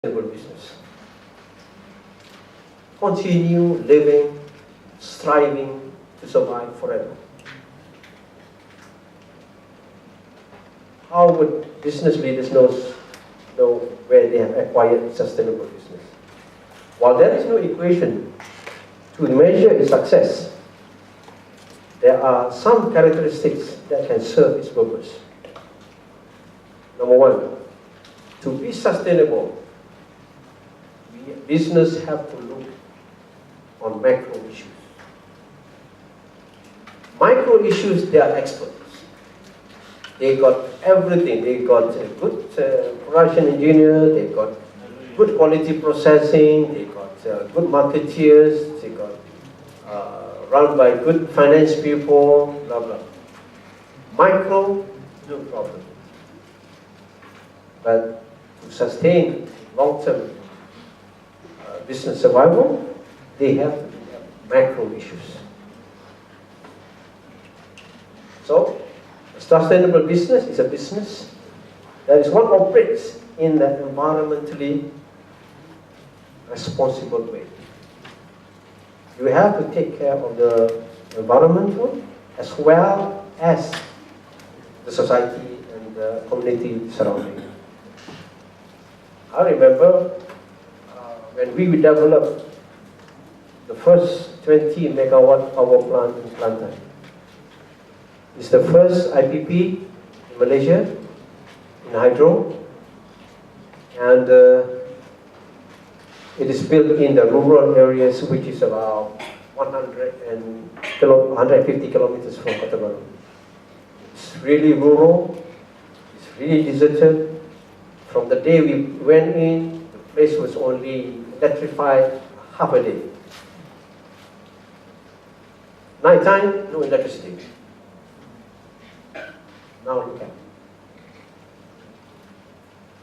business. Continue living, striving to survive forever. How would business leaders know where they have acquired sustainable business? While there is no equation to measure its success, there are some characteristics that can serve its purpose. Number one, to be sustainable, business have to look on macro issues. Micro issues, they are experts. They got everything. They got a good production engineer, they got good quality processing, they got good marketeers, they got run by good finance people, blah, blah. Micro, no problem. But to sustain long-term business survival, they have to have macro issues. So, a sustainable business is a business that is what operates in an environmentally responsible way. You have to take care of the environment as well as the society and the community surrounding. I remember when we developed the first 20 megawatt power plant in Kelantan. It's the first IPP in Malaysia, in hydro, and it is built in the rural areas, which is about 150 kilometers from Kota Baru. It's really rural, it's really deserted. From the day we went in, the place was only electrified half a day. Nighttime, no electricity. Now look at it.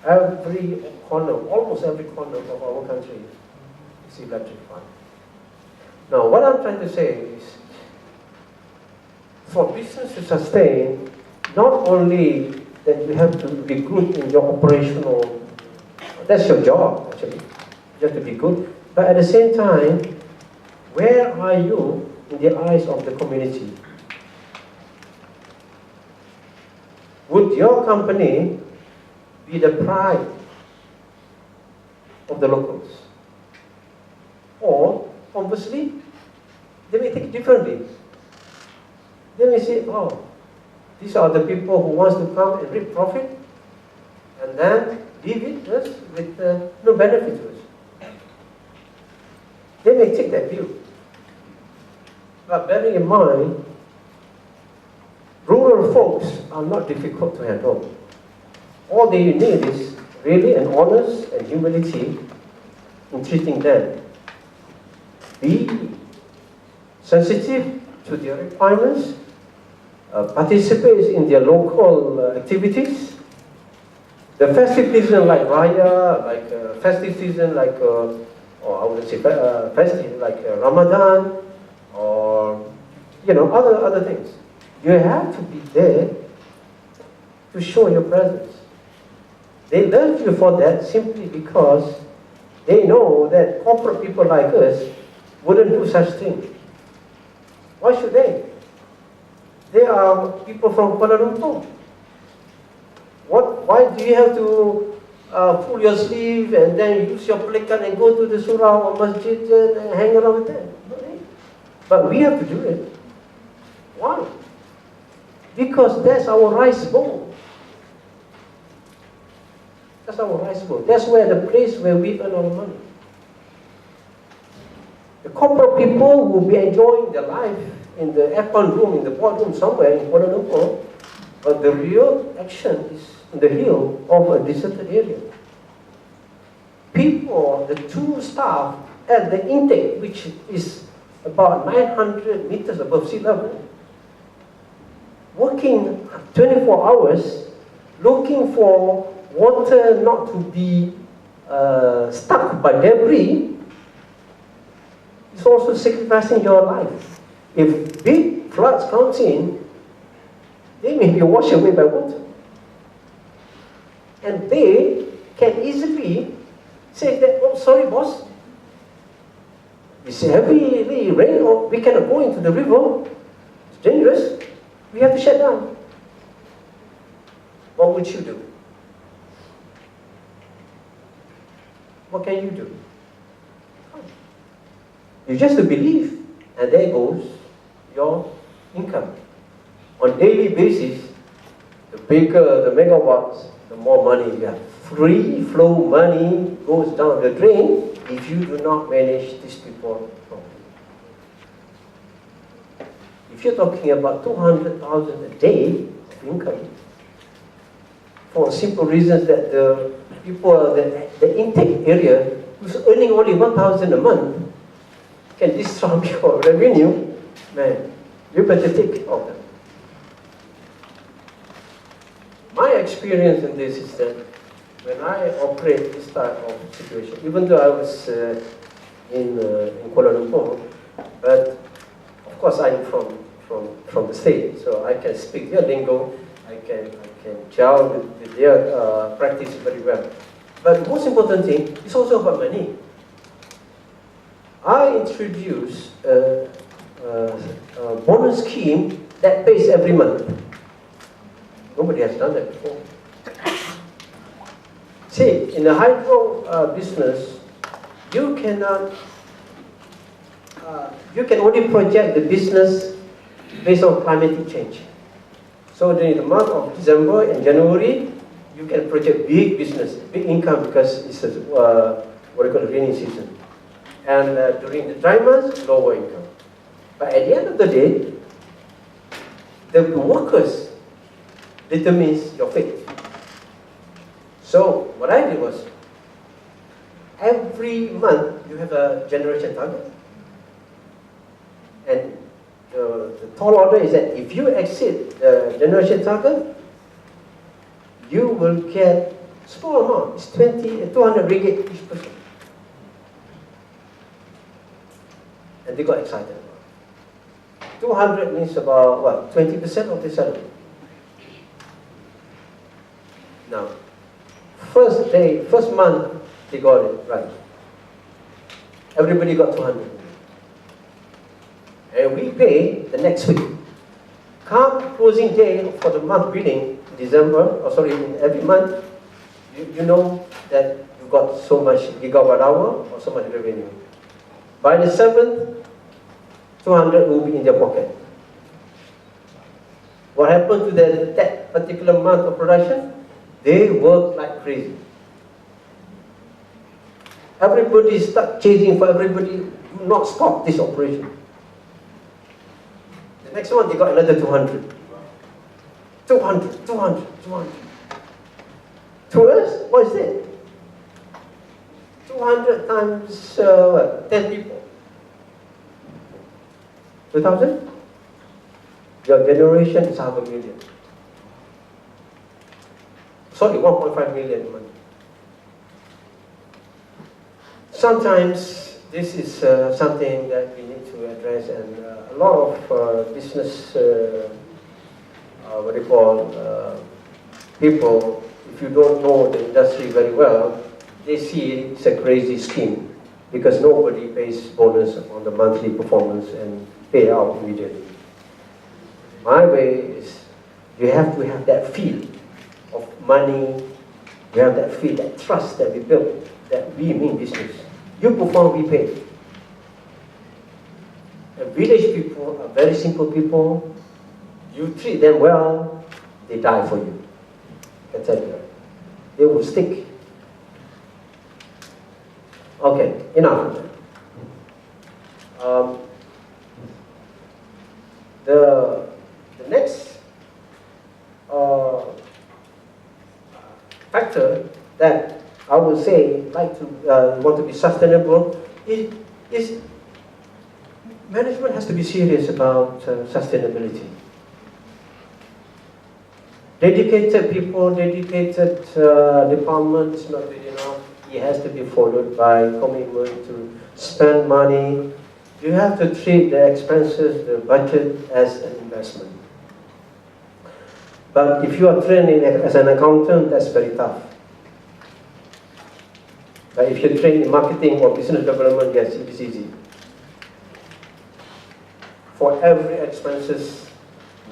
Every corner, almost every corner of our country is electrified. Now, what I'm trying to say is, for business to sustain, not only that you have to be good in your operational, that's your job actually, you have to be good, but at the same time, where are you in the eyes of the community? Would your company be the pride of the locals? Or, conversely, they may take it differently. They may say, oh, these are the people who want to come and reap profit, and then leave it us with no benefit to us. They may take that view. But bearing in mind, rural folks are not difficult to handle. All they need is really an honest and humility in treating them. Be sensitive to their requirements, participate in their local activities. The festive season like Raya, like festive season like, or I wouldn't say festive like Ramadan, or other things. You have to be there to show your presence. They love you for that simply because they know that corporate people like us wouldn't do such things. Why should they? They are people from Kuala Lumpur. Why do you have to pull your sleeve and then use your placard and go to the surah or masjid and hang around with them? No need. But we have to do it. Why? Because that's our rice bowl. That's our rice bowl. That's where the place where we earn our money. The corporate people will be enjoying their life in the aircon room, in the boardroom somewhere in Kuala Lumpur, but the real action is in the hill of a deserted area. People, the two staff at the intake, which is about 900 meters above sea level, working 24 hours, looking for water not to be stuck by debris, is also sacrificing your life. If big floods comes in, they may be washed away by water. And they can easily Says that, oh, sorry, boss. It's heavily rain, or we cannot go into the river. It's dangerous. We have to shut down. What would you do? What can you do? You just to believe, and there goes your income. On daily basis, the bigger the megawatts, the more money you have. Free flow money goes down the drain if you do not manage these people properly. If you're talking about 200,000 a day of income, for simple reasons that the people, the intake area, who's earning only 1,000 a month, can disrupt your revenue, man, you better take care of them. My experience in this is that when I operate this type of situation, even though I was in Kuala Lumpur, but of course I'm from the state, so I can speak their lingo, I can gel with their practice very well. But the most important thing is also about money. I introduced a bonus scheme that pays every month. Nobody has done that before. See, in the hydro business, you cannot, you can only project the business based on climatic change. So during the month of December and January, you can project big business, big income, because it's a, what we call the rainy season. And during the dry months, lower income. But at the end of the day, the workers determines your fate. So what I did was, every month you have a generation target. And the tall order is that if you exceed the generation target, you will get small amount. It's 200 ringgit each person. And they got excited. 200 means about what? 20% of the salary. Now, first month, they got it right. Everybody got 200. And we pay the next week. Come closing day for the month billing, December, or sorry, every month, you know that you got so much gigawatt hour or so much revenue. By the 7th, 200 will be in their pocket. What happened to that particular month of production? They work like crazy. Everybody start chasing for everybody. Do not stop this operation. The next one, they got another 200. 200, 200, 200. To us, what is it? 200 times what? 10 people. 2,000? Your generation is 500,000. Sorry, 1.5 million a month. Sometimes this is something that we need to address, and a lot of business, what do you call, people, if you don't know the industry very well, they see it's a crazy scheme because nobody pays bonus on the monthly performance and pay out immediately. My way is you have to have that feel of money, you have that feel, that trust that we build, that we mean business. You perform, we pay. And village people are very simple people. You treat them well, they die for you. I tell you, they will stick. Okay, enough of that. The next factor that I would say want to be sustainable is management has to be serious about sustainability. Dedicated people, dedicated departments, not good enough. It has to be followed by commitment to spend money. You have to treat the expenses, the budget, as an investment. But if you are trained as an accountant, that's very tough. But if you're trained in marketing or business development, yes, it is easy. For every expenses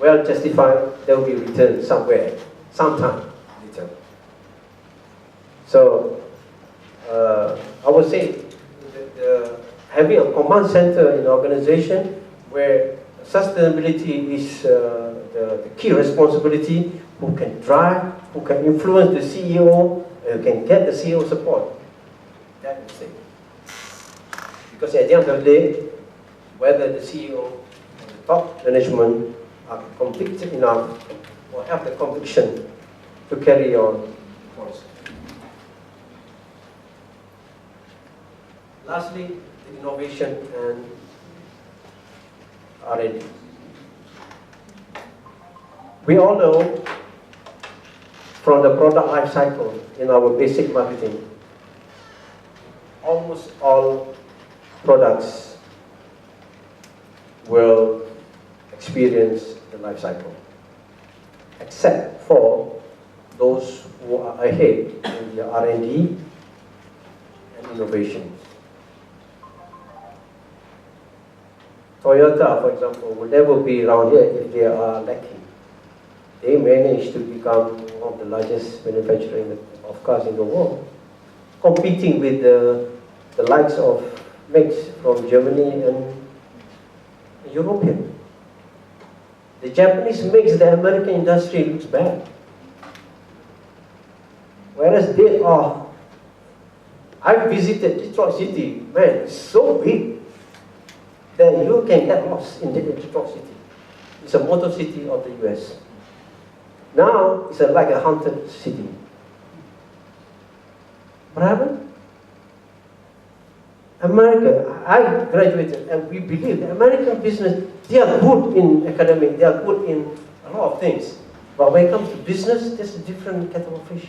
well justified, there will be return somewhere, sometime return. So I would say having a command center in an organization where sustainability is the key responsibility, who can drive, who can influence the CEO, and who can get the CEO support. That is it. Because at the end of the day, whether the CEO and the top management are convicted enough or have the conviction to carry on policy. Lastly, the innovation and R&D. We all know from the product life cycle in our basic marketing, almost all products will experience the life cycle, except for those who are ahead in the R&D and innovation. Toyota, for example, will never be around here if they are lacking. They managed to become one of the largest manufacturers of cars in the world, competing with the likes of makes from Germany and European. The Japanese makes the American industry looks bad. Whereas they are, I visited Detroit City, man, it's so big that you can get lost in Detroit City. It's a motor city of the US. Now, it's like a haunted city. What happened? America, I graduated and we believe the American business, they are good in academic, they are good in a lot of things. But when it comes to business, there's a different kettle of fish.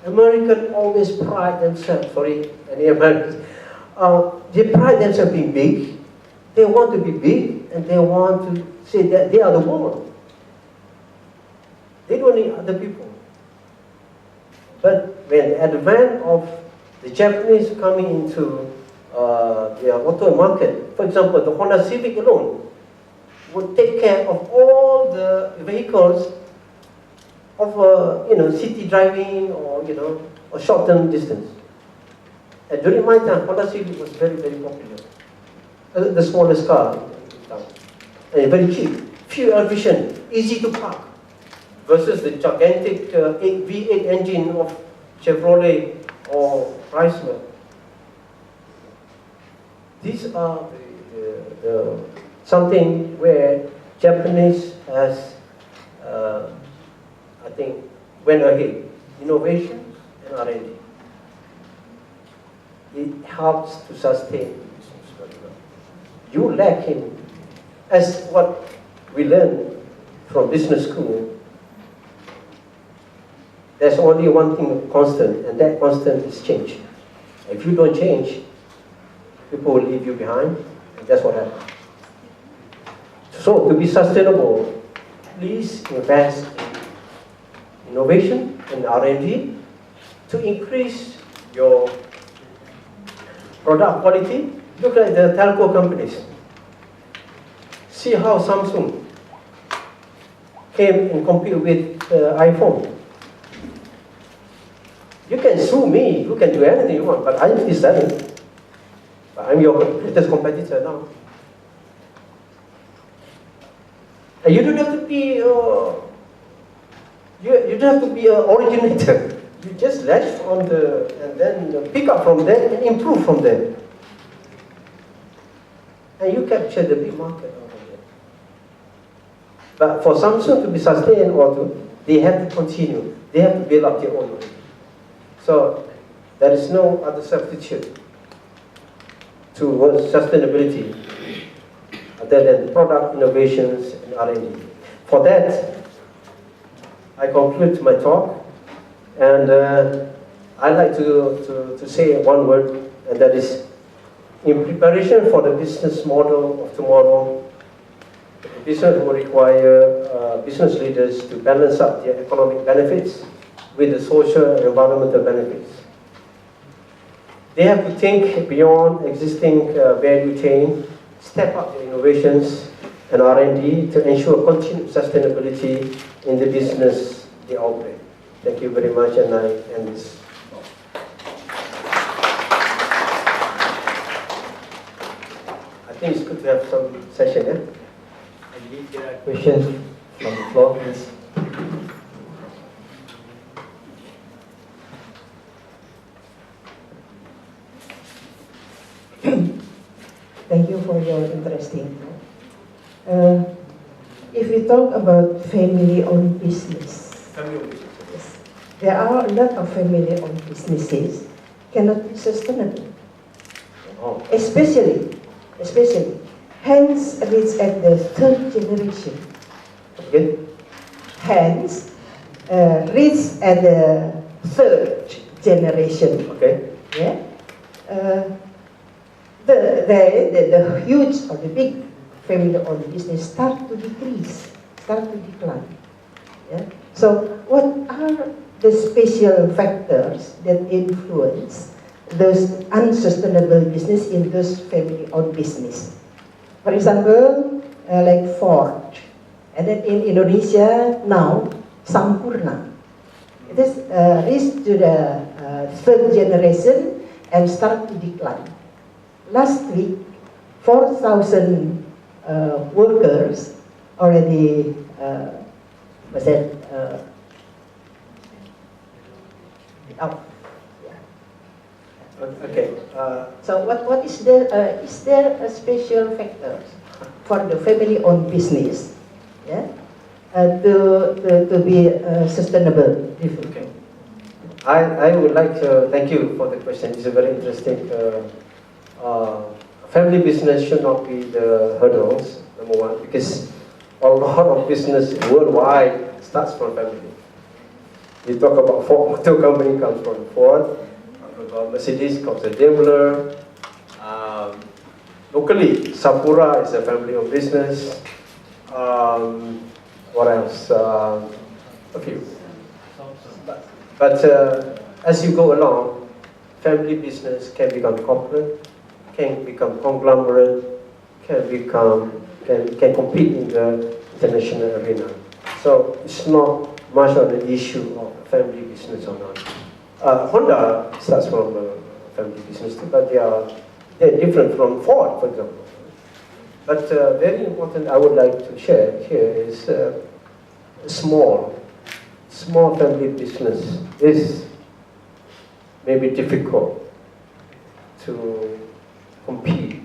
Americans always pride themselves, any Americans, they pride themselves being big. They want to be big and they want to say that they are the world. They don't need other people. But when the advent of the Japanese coming into their auto market, for example, the Honda Civic alone would take care of all the vehicles of city driving or a short-term distance. And during my time, Honda Civic was very, very popular. The smallest car in town, and very cheap, fuel efficient, easy to park, versus the gigantic V8 engine of Chevrolet or Chrysler. These are something where Japanese has, I think, went ahead. Innovation and R&D. It helps to sustain business very well. You lack in, as what we learned from business school, there's only one thing constant, and that constant is change. If you don't change, people will leave you behind, and that's what happens. So, to be sustainable, please invest in innovation and R&D to increase your product quality. Look at the telco companies. See how Samsung came and compete with iPhone. You can sue me, you can do anything you want, but I'm still selling. I'm your greatest competitor now. And you don't have to be you don't have to be an originator. You just latch on and then pick up from there and improve from there. And you capture the big market out of it. But for Samsung to be sustained they have to continue. They have to build up their own. So there is no other substitute towards sustainability other than product innovations and R&D. For that, I conclude my talk, and I'd like to say one word, and that is, in preparation for the business model of tomorrow, business will require business leaders to balance up their economic benefits with the social and environmental benefits. They have to think beyond existing value chain, step up their innovations and R&D to ensure continued sustainability in the business they operate. Thank you very much, and I end this. I think it's good to have some session, yeah? I believe there are questions from the floor, please. Thank you for your interesting talk. If we talk about family-owned business, yes, there are a lot of family-owned businesses cannot be sustainable, especially, hence it's at the third generation. Okay. Hence, reach at the third generation. Okay. Yeah. The huge or the big family-owned business start to decrease, start to decline. Yeah? So what are the special factors that influence those unsustainable business in those family-owned business? For example, like Ford, and then in Indonesia now, Sampurna. It is reached to the third generation and start to decline. Last week, 4,000 workers already out. Yeah. Okay. So what is there a special factor for the family-owned business, yeah, to be sustainable? Okay. I would like to thank you for the question. It's a very interesting. Family business should not be the hurdles, number one, because a lot of business worldwide starts from family. You talk about Ford Motor Company comes from Ford, about Mercedes comes from Daimler. Locally, Sampura is a family-owned business. What else? A few. But as you go along, family business can become corporate, can become conglomerate, can compete in the international arena. So it's not much of an issue of family business or not. Honda starts from family business too, but they're different from Ford, for example. But very important I would like to share here is small family business is maybe difficult to compete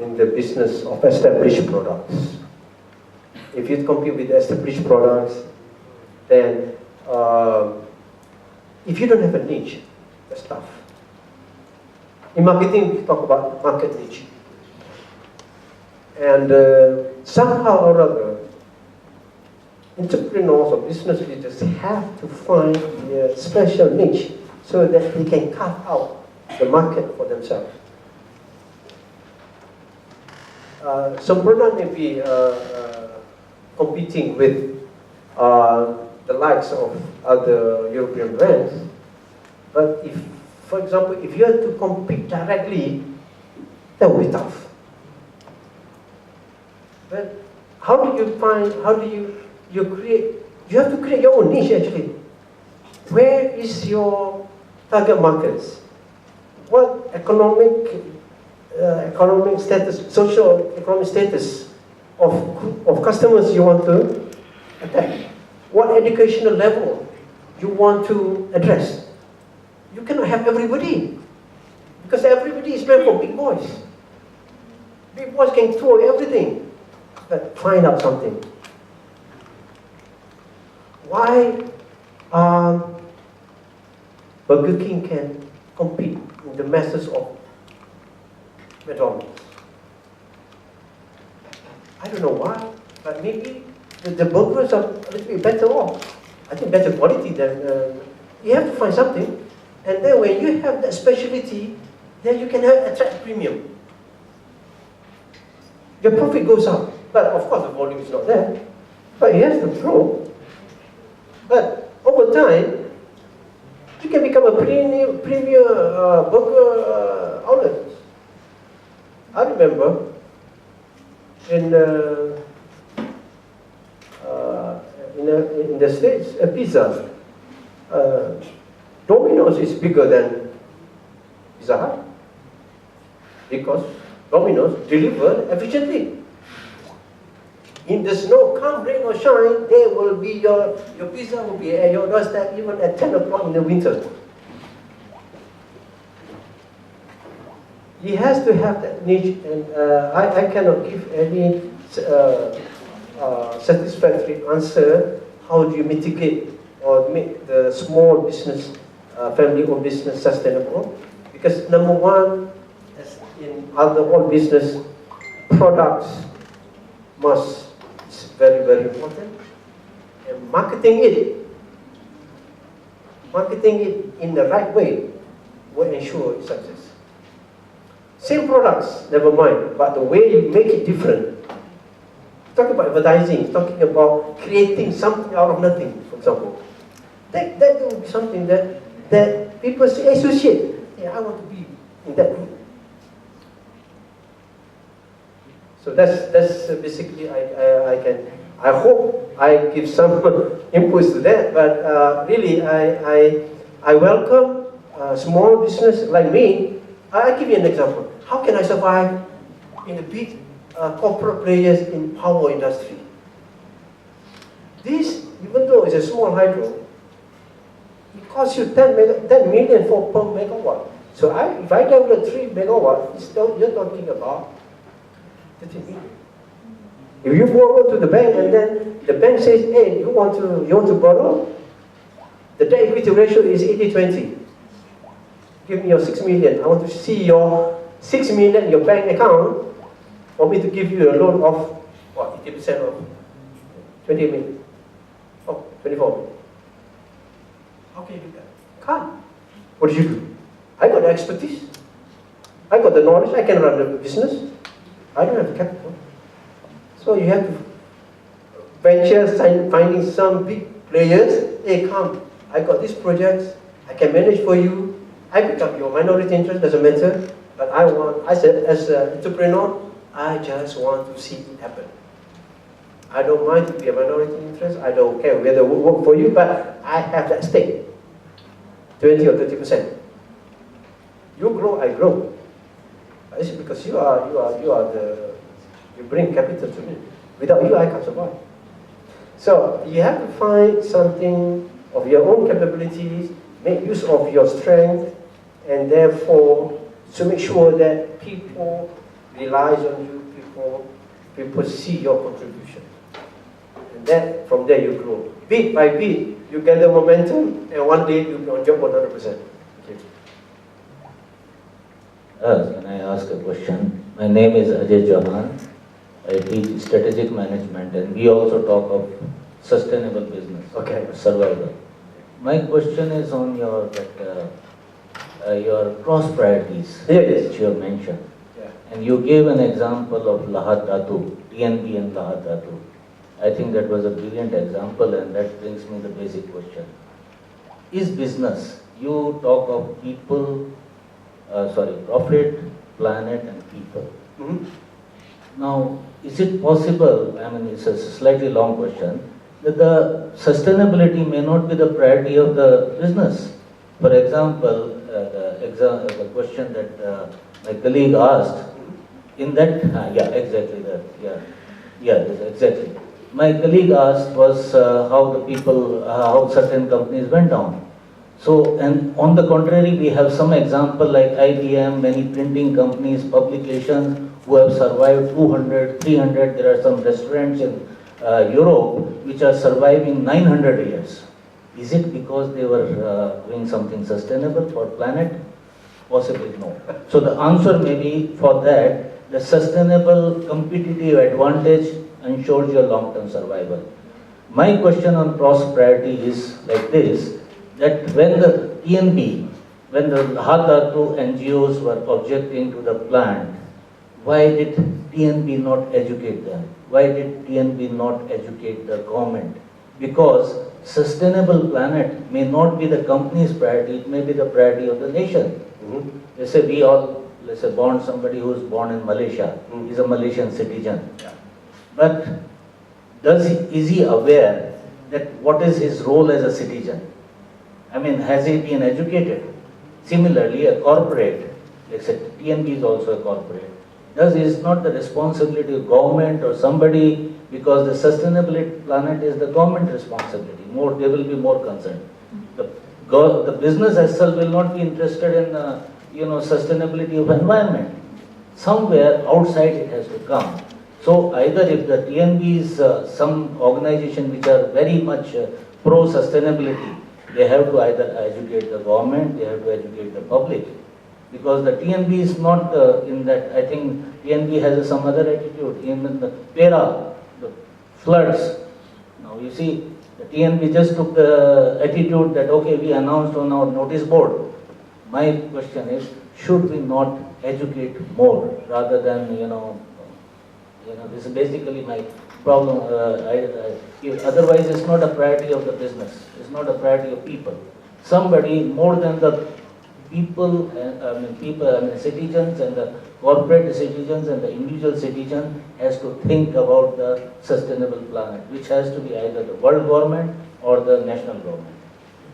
in the business of established products. If you compete with established products, then if you don't have a niche, that's tough. In marketing, we talk about market niche. And somehow or other, entrepreneurs or business leaders have to find a special niche so that they can carve out the market for themselves. Some product may be competing with the likes of other European brands, but if, for example, if you have to compete directly, that will be tough. But how do you create, you have to create your own niche actually. Where is your target markets? What economic status, social economic status of customers you want to attack? What educational level you want to address? You cannot have everybody, because everybody is meant for big boys. Big boys can throw everything, but find out something. Why Burger King can compete in the masses of McDonald's? I don't know why, but maybe the burgers are a little bit better off. I think better quality than, you have to find something. And then when you have that specialty, then you can attract premium. Your profit goes up. But of course the volume is not there. But he has to grow. But over time, can become a premier burger outlet. I remember in the States, a pizza, Domino's is bigger than Pizza Hut because Domino's deliver efficiently. In the snow, come rain or shine, there will be your pizza will be at your doorstep even at 10 o'clock in the winter. He has to have that niche, and I cannot give any satisfactory answer. How do you mitigate or make the small business, family-owned business sustainable? Because number one, as in all business, products it's very, very important. And marketing it in the right way will ensure its success. Same products, never mind, but the way you make it different. Talking about advertising, talking about creating something out of nothing, for example. That will be something that people associate. Yeah, I want to be in that group. So that's basically I hope I give some inputs to that. But really, I welcome small business like me. I'll give you an example. How can I survive in the big corporate players in power industry? This, even though it's a small hydro, it costs you 10 million per megawatt. So if I develop 3 megawatt, you're talking about 30 million. If you borrow to the bank and then the bank says, hey, you want to borrow, the debt equity ratio is 80-20. Give me your 6 million. I want to see your 6 million in your bank account for me to give you a loan of what, 80% of 20 million. Oh, 24 million. How can you do that? Can't. What do you do? I got the expertise. I got the knowledge. I can run the business. I don't have the capital. So you have to venture, finding some big players. Hey, come. I got these projects. I can manage for you. I pick up your minority interest, doesn't matter. But I said, as an entrepreneur, I just want to see it happen. I don't mind to be a minority interest. I don't care whether it will work for you, but I have that stake. 20 or 30%. You grow, I grow. It's because you bring capital to me. Without you, I can't survive. So you have to find something of your own capabilities, make use of your strength, and therefore to make sure that people relies on you, people see your contribution. And then from there you grow. Bit by bit, you gather momentum, and one day you'll be on job 100%. Okay. Can I ask a question? My name is Ajay Chauhan. I teach strategic management, and we also talk of sustainable business, survival. My question is on your cross priorities, which you have mentioned. Yeah. And you gave an example of Lahat Dhatu, TNB and Lahat Dhatu. I think that was a brilliant example, and that brings me the basic question. Is business, you talk of people, profit, planet, and people. Mm-hmm. Now, is it possible, I mean, it's a slightly long question, that the sustainability may not be the priority of the business? For example, the question that my colleague asked, in that, exactly. My colleague asked was how certain companies went down. So, and on the contrary, we have some example like IBM, many printing companies, publications who have survived 200, 300. There are some restaurants in Europe which are surviving 900 years. Is it because they were doing something sustainable for planet? Possibly no. So the answer may be for that, the sustainable competitive advantage ensures your long-term survival. My question on cross-priority is like this, that when the TNB, when the Lahat Dhatu NGOs were objecting to the plant, why did TNB not educate them? Why did TNB not educate the government? Because sustainable planet may not be the company's priority, it may be the priority of the nation. Let's say let's say somebody who is born in Malaysia, is a Malaysian citizen. But is he aware that what is his role as a citizen? I mean, has he been educated? Similarly, a corporate, let's say TNB is also a corporate, is not the responsibility of government or somebody, because the sustainability planet is the government responsibility. They will be more concerned. The business as such will not be interested in sustainability of environment. Somewhere outside it has to come. So either if the TNB is some organization which are very much pro-sustainability, they have to either educate the government, they have to educate the public. Because the TNB is not in that, I think TNB has some other attitude. Even the the floods. Now you see, the TNB just took the attitude that, okay, we announced on our notice board. My question is, should we not educate more rather than, this is basically my problem. Otherwise, it's not a priority of the business. It's not a priority of people. Somebody more than the people, citizens and the corporate citizens and the individual citizen has to think about the sustainable planet, which has to be either the world government or the national government.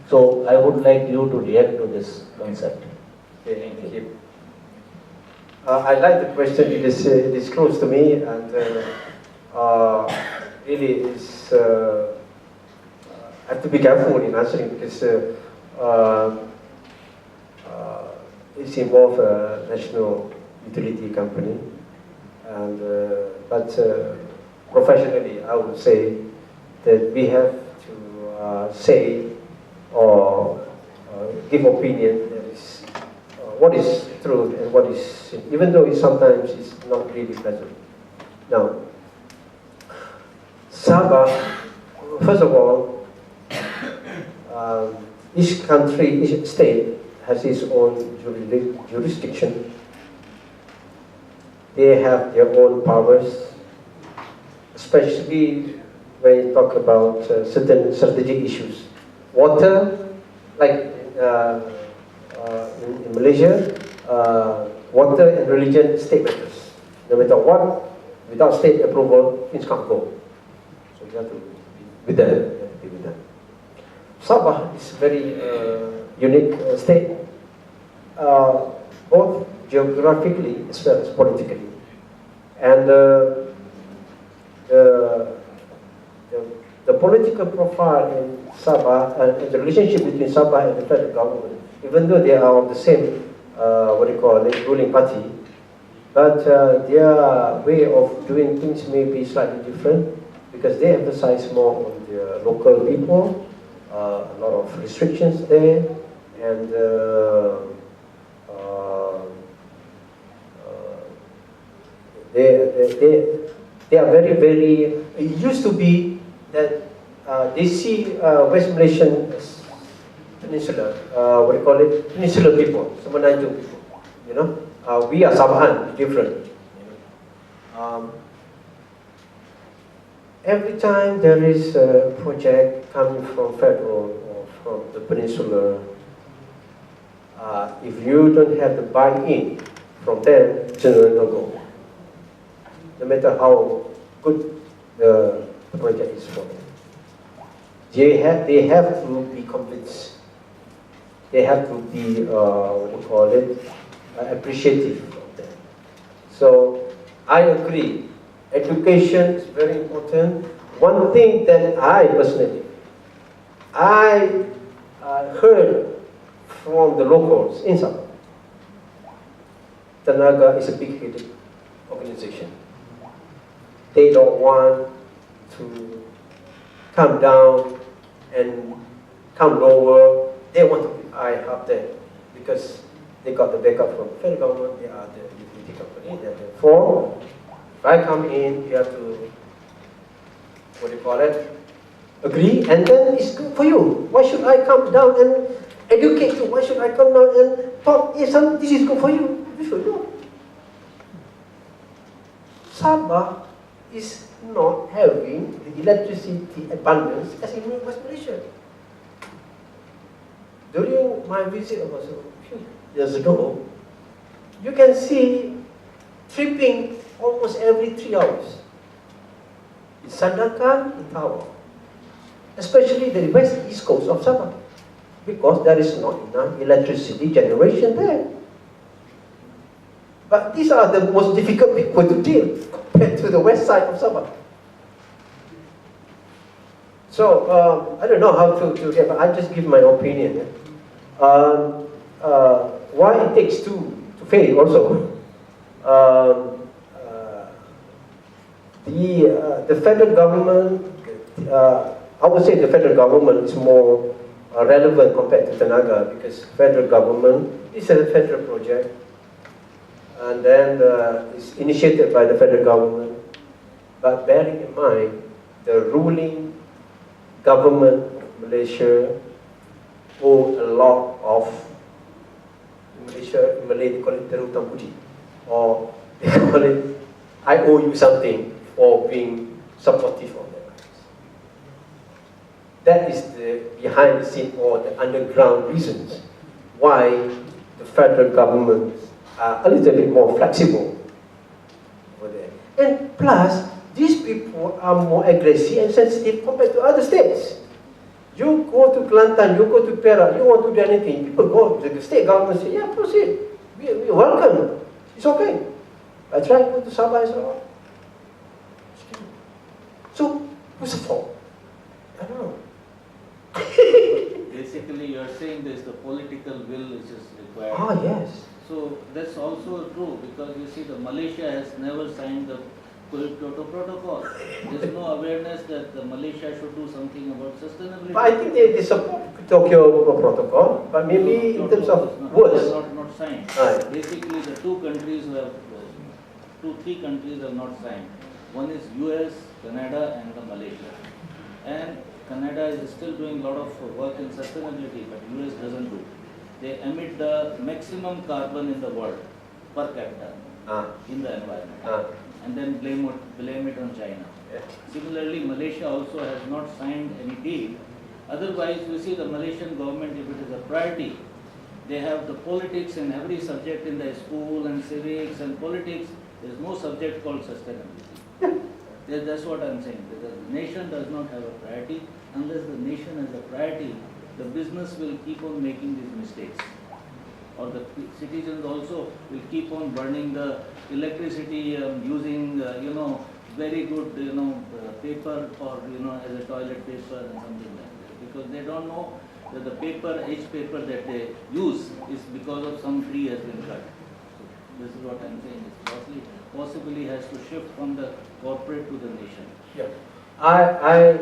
So I would like you to react to this concept. Okay, thank you. I like the question. It is close to me, and really is I have to be careful in answering because it's involved a national utility company, and but professionally, I would say that we have to say or give opinion that is what is truth and what is, even though it sometimes is not really pleasant. Now, Sabah, first of all, each country, each state has its own jurisdiction. They have their own powers, especially when you talk about certain strategic issues. Water, like in Malaysia, water and religion state matters. No matter what, without state approval, things can't go. So you have to be with them. Sabah is a very unique state, both geographically as well as politically. And the political profile in Sabah and the relationship between Sabah and the federal government, even though they are of the same, ruling party, but their way of doing things may be slightly different because they emphasize more on the local people, a lot of restrictions there, and they are very, very, it used to be that they see West Malaysian Peninsula, Peninsular people, Semenanjung people, we are Sabahan, different. Every time there is a project coming from federal or from the peninsula, if you don't have the buy-in from them, it's a no-go. No matter how good the project is for them. They have to be convinced. They have to be, appreciative of them. So, I agree. Education is very important. One thing that I personally, heard from the locals in Sabah, Tenaga is a big-headed organization. They don't want to come down and come lower. They want to be high up there because they got the backup from the federal government. They are the utility company. Therefore, if I come in, you have to, agree, and then it's good for you. Why should I come down and educate you? Why should I come down and talk? Yes, this is good for you. You should know. Sabah is not having the electricity abundance as in West Malaysia. During my visit about a few years ago, you can see tripping almost every 3 hours. In Sandakan, in Tawau, especially the east coast of Sabah, because there is not enough electricity generation there. But these are the most difficult people to deal compared to the west side of Sabah. So, I don't know how to get, but I just give my opinion. Why it takes two to fail also. The federal government, I would say the federal government is more relevant compared to Tenaga, because federal government is a federal project, and then it's initiated by the federal government. But bearing in mind, the ruling government of Malaysia owe a lot of, in Malay they call it terutang budi, or they call it, I owe you something for being supportive of their rights. That is the behind the scene or the underground reasons why the federal government are a little bit more flexible over there. And plus, these people are more aggressive and sensitive compared to other states. You go to Kelantan, you go to Perak, you want to do anything, people go to the state government say, yeah, proceed. We welcome. It's okay. I try to go to Sabah as well. So, who's the fault? I don't know. Basically, you are saying there's the political will which is required. Ah, yes. So that's also true, because you see, the Malaysia has never signed the Kyoto Protocol. There's no awareness that the Malaysia should do something about sustainability. But I think they support Tokyo Protocol, but maybe in terms of words. Not signed. Right. Basically, the three countries have not signed. One is US, Canada, and the Malaysia. And Canada is still doing a lot of work in sustainability, but US doesn't do. They emit the maximum carbon in the world per capita in the environment, and then blame it on China. Yeah. Similarly, Malaysia also has not signed any deal. Otherwise, you see, the Malaysian government, if it is a priority, they have the politics in every subject in the school and civics and politics. There is no subject called sustainability. That's what I'm saying. The nation does not have a priority. Unless the nation has a priority, the business will keep on making these mistakes. Or the citizens also will keep on burning the electricity, using, very good, paper for, as a toilet paper and something like that. Because they don't know that the paper, each paper that they use is because of some tree has been cut. So this is what I'm saying. It possibly has to shift from the corporate to the nation. Yeah. I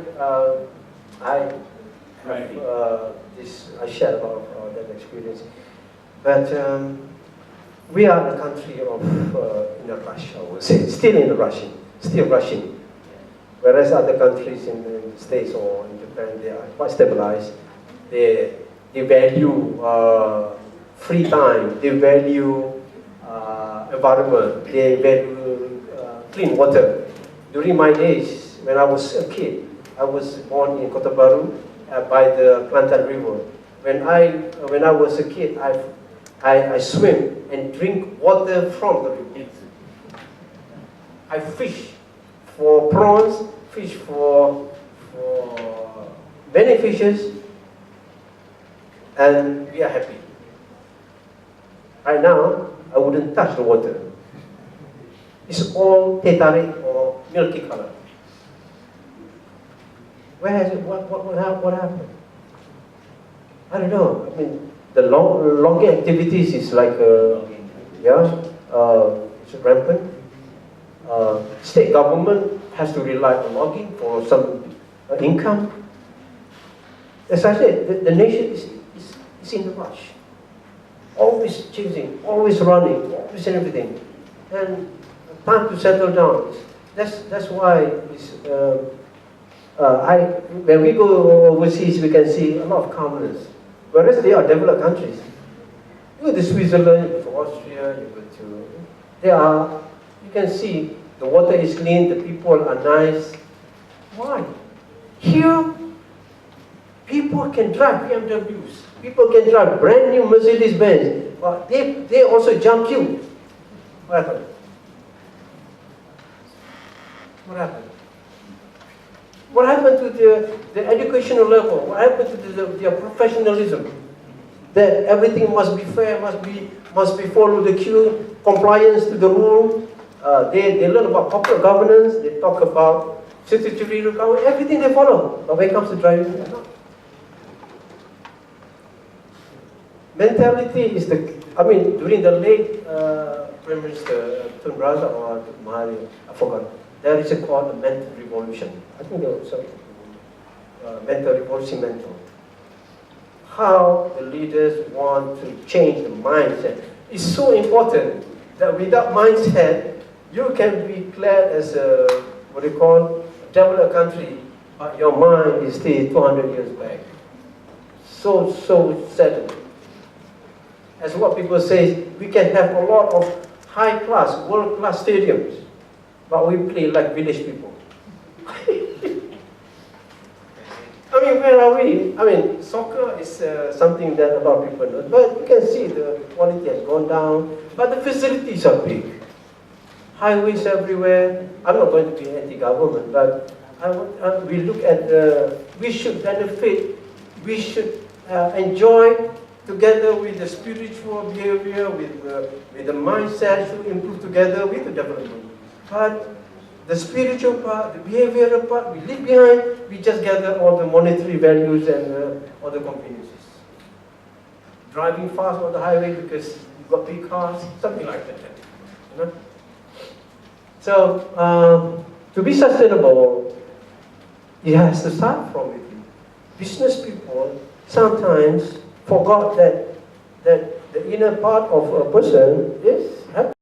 share a lot of that experience. But we are a country of in a rush, I would say, still rushing. Whereas other countries in the States or in Japan, they are quite stabilized. They value free time. They value environment. They value clean water. During my days, when I was a kid, I was born in Kota Baru by the Kelantan River. When I was a kid, I swim and drink water from the river. I fish for prawns, fish for many fishes, and we are happy. Right now, I wouldn't touch the water. It's all teh tarik or milky color. Where has it? What happened? I don't know. I mean, the logging activities is like, it's rampant. State government has to rely on logging for some income. As I said, the nation is in a rush. Always chasing, always running, always everything. And time to settle down. That's why it's, when we go overseas, we can see a lot of calmness. Whereas they are developed countries. You go to Switzerland, you go to Austria, you can see the water is clean, the people are nice. Why? Here, people can drive BMWs. People can drive brand new Mercedes-Benz. But they also jump you. What happened? What happened? What happened to the educational level? What happened to their professionalism? That everything must be fair, must be follow the queue, compliance to the rule. They learn about corporate governance. They talk about statutory requirements. Everything they follow. But when it comes to driving, they're not. Mentality is during the late Prime Minister Tun Razak or Mahathir, I forgot. There is a called a mental revolution. I think there was a mental revolution mental. How the leaders want to change the mindset. It's so important that without mindset, you can be declared as a, developed country, but your mind is still 200 years back. So sad. As what people say, we can have a lot of high-class, world-class stadiums, but we play like village people. Where are we? Soccer is something that a lot of people know, but you can see the quality has gone down, but the facilities are big. Highways everywhere. I'm not going to be anti-government, but we look at we should benefit, we should enjoy together with the spiritual behavior, with the mindset, should improve together with the development. But the spiritual part, the behavioral part, we leave behind, we just gather all the monetary values and all the conveniences. Driving fast on the highway because you've got big cars, something like that. You know? So, to be sustainable, it has to start from within. Business people sometimes forgot that the inner part of a person is happy.